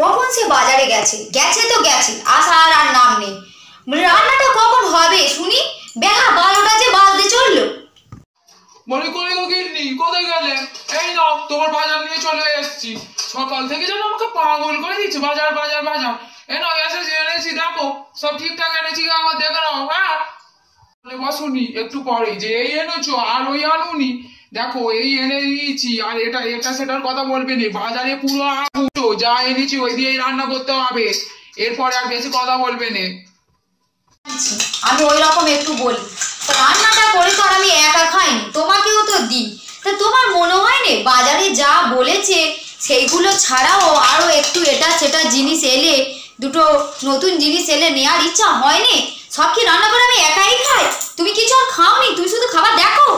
কখন সে বাজারে গেছে গেছে তো গেছে, আসার আর নাম নেই। রান্নাটা কখন হবে শুনি? বেলা 12টা যে বাজতে চললো। মনে করে গিন্নি কোথায় গেলে? এই নাও তোমার বাজার নিয়ে চলে এসেছি। সকাল থেকে যেন আমাকে পাগল করে দিচ্ছে, বাজার বাজার বাজার। এ নাও এসেছি, এনেছি, দেখো সব ঠিকঠাক এনেছি, আবার দেখে নাও। হ্যাঁ বসুনি একটু পরে যে এই এনেছো আর ওই আনুনি, দেখো এই এনে দিয়েছি, আর এটা এটা সেটার কথা বলবে না। বাজারে পুরো আগুছো, যা এনেছি ওই দিয়েই রান্না করতে হবে, এরপরে আর বেশি কথা বলবে না। আমি ওই রকম একটু বলি, রান্নাটা করে তো আর আমি একা খাইনি, তোমাকেও তো দিই। তা তোমার মনে হয় না বাজারে যা বলেছে সেইগুলো ছাড়াও আরো একটু এটা সেটা জিনিস এলে, দুটো নতুন জিনিস এলে নেওয়ার ইচ্ছা হয়নি? সব কি রান্না করে আমি একাই খাই? তুমি কিছু আর খাওনি, তুমি শুধু খাবার দেখো।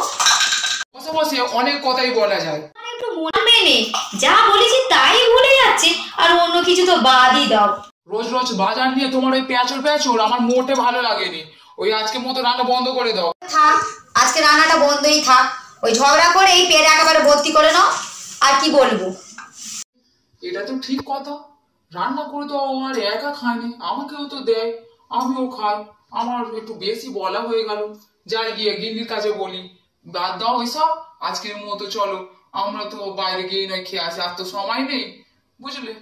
বসে বসে অনেক কথাই বলা যায়, একটু মনে নেই, যা বলেছি তাই ভুলে যাচ্ছে, আর অন্য কিছু তো বাদই দাও। রোজ রোজ বাজার নিয়ে তোমার ওই প্যাচর প্যাচর আমার মোটে ভালো লাগেনি। ওই আজকের মতো রান্না বন্ধ করে দাও। থাক, আজকে রান্নাটা বন্ধই থাক। ওই ঝগড়া করে এই পেট একেবারে ভর্তি করে নাও, আর কি বলবো। এটা তো ঠিক কথা, রান্না করে তো আর একা খায়নি, আমাকেও তো দেয়, আমিও খাই। আমার একটু বেশি বলা হয়ে গেল, যাই গিয়ে গিন্নির কাছে বলি, বাদ দাও ওইসব, আজকের মতো চলো আমরা তো বাইরে গিয়ে নয় খেয়ে আসি, আর তো সময় নেই, বুঝলে।